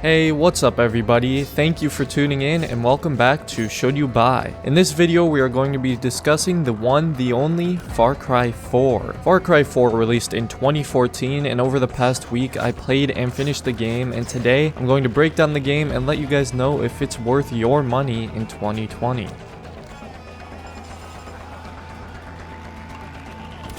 Hey, what's up everybody? Thank you for tuning in and welcome back to Should You Buy. In this video we are going to be discussing the one, the only, Far Cry 4. Far Cry 4 released in 2014 and over the past week I played and finished the game, and today I'm going to break down the game and let you guys know if it's worth your money in 2020.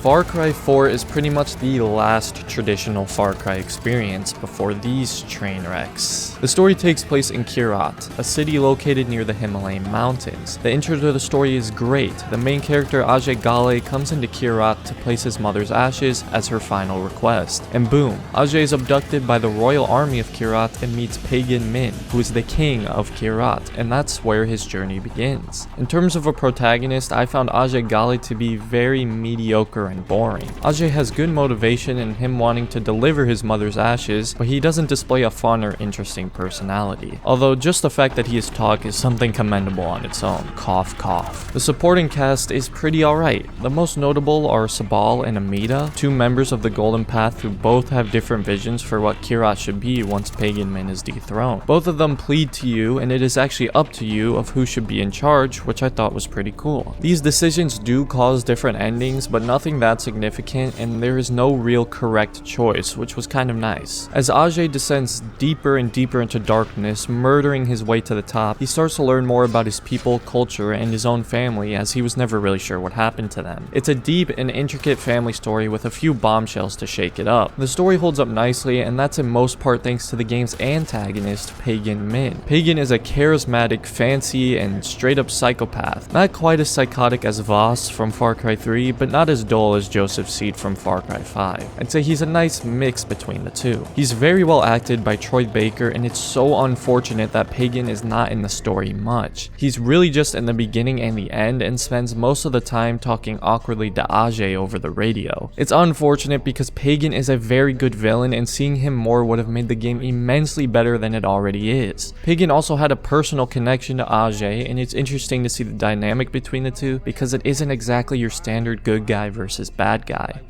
Far Cry 4 is pretty much the last traditional Far Cry experience before these train wrecks. The story takes place in Kyrat, a city located near the Himalayan mountains. The intro to the story is great. The main character Ajay Ghale comes into Kyrat to place his mother's ashes as her final request. And boom, Ajay is abducted by the royal army of Kyrat and meets Pagan Min, who is the king of Kyrat, and that's where his journey begins. In terms of a protagonist, I found Ajay Ghale to be very mediocre and boring. Ajay has good motivation in him wanting to deliver his mother's ashes, but he doesn't display a fun or interesting personality. Although just the fact that he is talk is something commendable on its own. Cough cough. The supporting cast is pretty alright. The most notable are Sabal and Amita, two members of the Golden Path who both have different visions for what Kyrat should be once Pagan Min is dethroned. Both of them plead to you, and it is actually up to you of who should be in charge, which I thought was pretty cool. These decisions do cause different endings, but nothing that significant, and there is no real correct choice, which was kind of nice. As Ajay descends deeper and deeper into darkness, murdering his way to the top, he starts to learn more about his people, culture, and his own family, as he was never really sure what happened to them. It's a deep and intricate family story with a few bombshells to shake it up. The story holds up nicely, and that's in most part thanks to the game's antagonist, Pagan Min. Pagan is a charismatic, fancy, and straight up psychopath. Not quite as psychotic as Voss from Far Cry 3, but not as dull as Joseph Seed from Far Cry 5. I'd say he's a nice mix between the two. He's very well acted by Troy Baker, and it's so unfortunate that Pagan is not in the story much. He's really just in the beginning and the end, and spends most of the time talking awkwardly to Ajay over the radio. It's unfortunate because Pagan is a very good villain, and seeing him more would have made the game immensely better than it already is. Pagan also had a personal connection to Ajay, and it's interesting to see the dynamic between the two because it isn't exactly your standard good guy versus bad guy.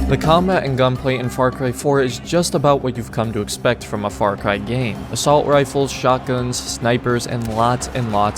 The combat and gunplay in Far Cry 4 is just about what you've come to expect from a Far Cry game. Assault rifles, shotguns, snipers, and lots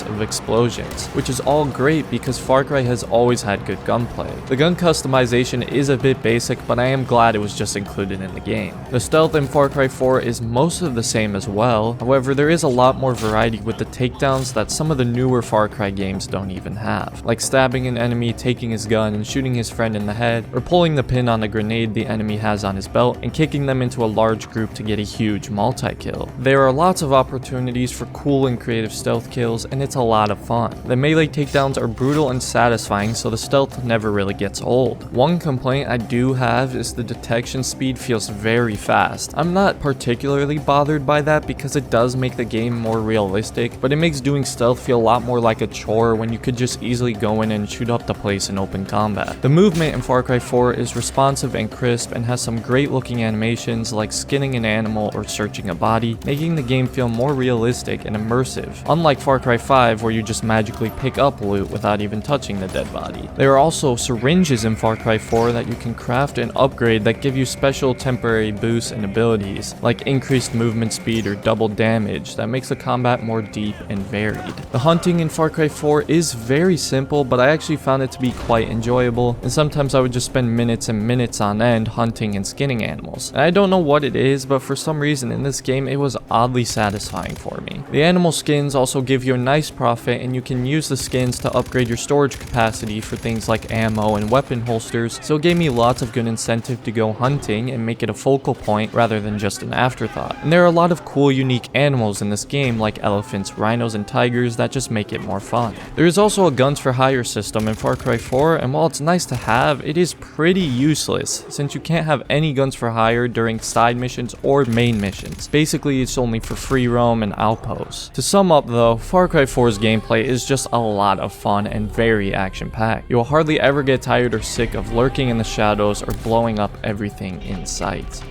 of explosions, which is all great because Far Cry has always had good gunplay. The gun customization is a bit basic, but I am glad it was just included in the game. The stealth in Far Cry 4 is most of the same as well, however there is a lot more variety with the takedowns that some of the newer Far Cry games don't even have, like stabbing an enemy, taking his gun, and shooting his friend in the head, or pulling the pin on the grenade the enemy has on his belt and kicking them into a large group to get a huge multi-kill. There are lots of opportunities for cool and creative stealth kills, and it's a lot of fun. The melee takedowns are brutal and satisfying, so the stealth never really gets old. One complaint I do have is the detection speed feels very fast. I'm not particularly bothered by that because it does make the game more realistic, but it makes doing stealth feel a lot more like a chore when you could just easily go in and shoot up the place in open combat. The movement in Far Cry 4 is responsive and crisp and has some great looking animations like skinning an animal or searching a body, making the game feel more realistic and immersive, unlike Far Cry 5 where you just magically pick up loot without even touching the dead body. There are also syringes in Far Cry 4 that you can craft and upgrade that give you special temporary boosts and abilities, like increased movement speed or double damage that makes the combat more deep and varied. The hunting in Far Cry 4 is very simple, but I actually found it to be quite enjoyable, and sometimes I would just spend minutes and minutes on end hunting and skinning animals. And I don't know what it is, but for some reason in this game it was oddly satisfying for me. The animal skins also give you a nice profit, and you can use the skins to upgrade your storage capacity for things like ammo and weapon holsters, so it gave me lots of good incentive to go hunting and make it a focal point rather than just an afterthought. And there are a lot of cool unique animals in this game like elephants, rhinos, and tigers that just make it more fun. There is also a guns for hire system in Far Cry 4, and while it's nice to have, it is pretty useless since you can't have any guns for hire during side missions or main missions. Basically, it's only for free roam and outposts. To sum up though, Far Cry 4's gameplay is just a lot of fun and very action-packed. You will hardly ever get tired or sick of lurking in the shadows or blowing up everything in sight.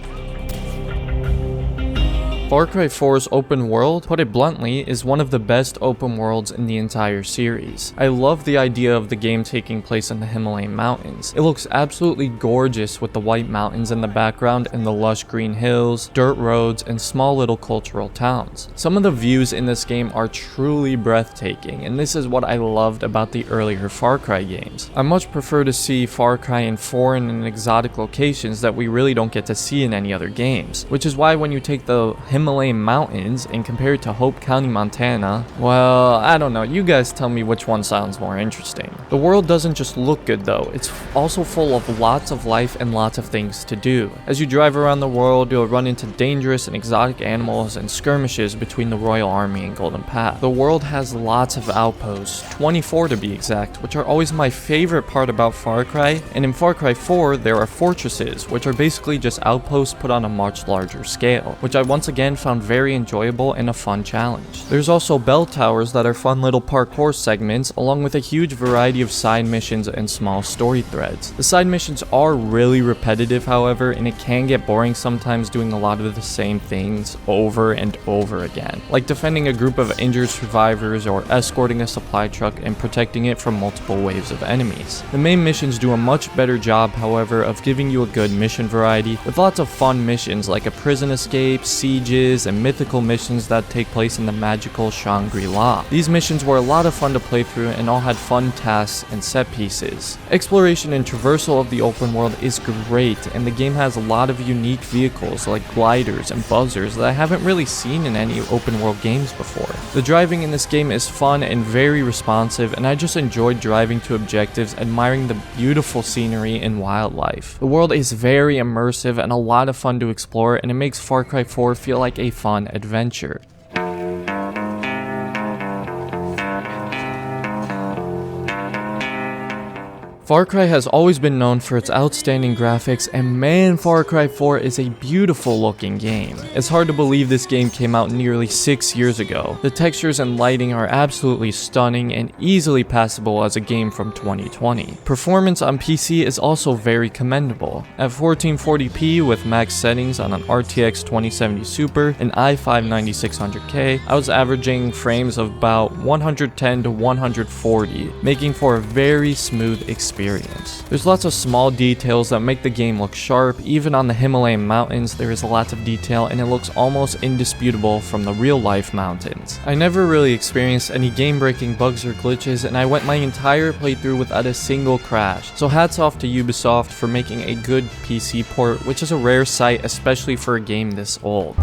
Far Cry 4's open world, put it bluntly, is one of the best open worlds in the entire series. I love the idea of the game taking place in the Himalayan mountains. It looks absolutely gorgeous with the white mountains in the background and the lush green hills, dirt roads, and small little cultural towns. Some of the views in this game are truly breathtaking, and this is what I loved about the earlier Far Cry games. I much prefer to see Far Cry in foreign and exotic locations that we really don't get to see in any other games, which is why when you take the Himalayan mountains and compare it to Hope County, Montana, well, I don't know, you guys tell me which one sounds more interesting. The world doesn't just look good though, it's also full of lots of life and lots of things to do. As you drive around the world, you'll run into dangerous and exotic animals and skirmishes between the Royal Army and Golden Path. The world has lots of outposts, 24 to be exact, which are always my favorite part about Far Cry, and in Far Cry 4 there are fortresses, which are basically just outposts put on a much larger scale, which I once again found very enjoyable and a fun challenge. There's also bell towers that are fun little parkour segments, along with a huge variety of side missions and small story threads. The side missions are really repetitive, however, and it can get boring sometimes doing a lot of the same things over and over again, like defending a group of injured survivors or escorting a supply truck and protecting it from multiple waves of enemies. The main missions do a much better job, however, of giving you a good mission variety, with lots of fun missions like a prison escape, sieges, and mythical missions that take place in the magical Shangri-La. These missions were a lot of fun to play through and all had fun tasks and set pieces. Exploration and traversal of the open world is great, and the game has a lot of unique vehicles like gliders and buzzers that I haven't really seen in any open world games before. The driving in this game is fun and very responsive, and I just enjoyed driving to objectives, admiring the beautiful scenery and wildlife. The world is very immersive and a lot of fun to explore, and it makes Far Cry 4 feel like a fun adventure. Far Cry has always been known for its outstanding graphics, and man, Far Cry 4 is a beautiful looking game. It's hard to believe this game came out nearly 6 years ago. The textures and lighting are absolutely stunning and easily passable as a game from 2020. Performance on PC is also very commendable. At 1440p with max settings on an RTX 2070 Super and i5 9600K, I was averaging frames of about 110 to 140, making for a very smooth experience. There's lots of small details that make the game look sharp. Even on the Himalayan mountains, there is a lot of detail, and it looks almost indisputable from the real life mountains. I never really experienced any game-breaking bugs or glitches, and I went my entire playthrough without a single crash. So hats off to Ubisoft for making a good PC port, which is a rare sight, especially for a game this old.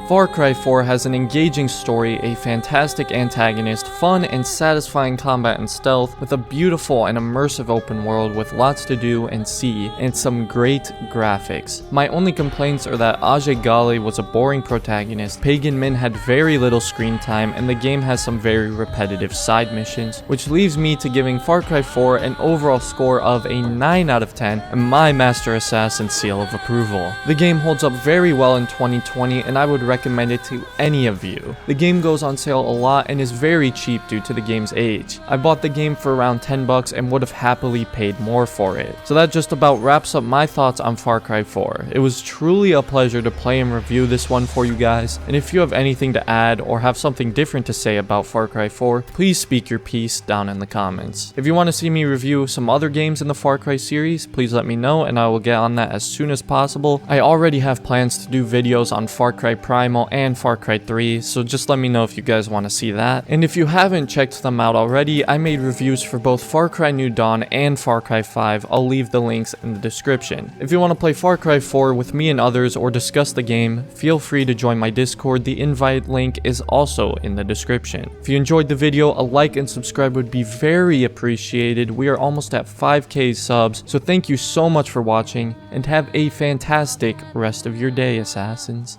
Far Cry 4 has an engaging story, a fantastic antagonist, fun and satisfying combat and stealth, with a beautiful and immersive open world with lots to do and see, and some great graphics. My only complaints are that Ajay Ghale was a boring protagonist, Pagan Min had very little screen time, and the game has some very repetitive side missions, which leaves me to giving Far Cry 4 an overall score of a 9 out of 10 and my MasterAssassin seal of approval. The game holds up very well in 2020, and I would recommend it to any of you. The game goes on sale a lot and is very cheap due to the game's age. I bought the game for around $10 and would have happily paid more for it. So that just about wraps up my thoughts on Far Cry 4. It was truly a pleasure to play and review this one for you guys, and if you have anything to add or have something different to say about Far Cry 4, please speak your piece down in the comments. If you want to see me review some other games in the Far Cry series, please let me know and I will get on that as soon as possible. I already have plans to do videos on Far Cry Primal and Far Cry 3, so just let me know if you guys want to see that. And if you haven't checked them out already, I made reviews for both Far Cry New Dawn and Far Cry 5. I'll leave the links in the description. If you want to play Far Cry 4 with me and others or discuss the game, feel free to join my Discord. The invite link is also in the description. If you enjoyed the video, a like and subscribe would be very appreciated. We are almost at 5k subs, so thank you so much for watching, and have a fantastic rest of your day, Assassins.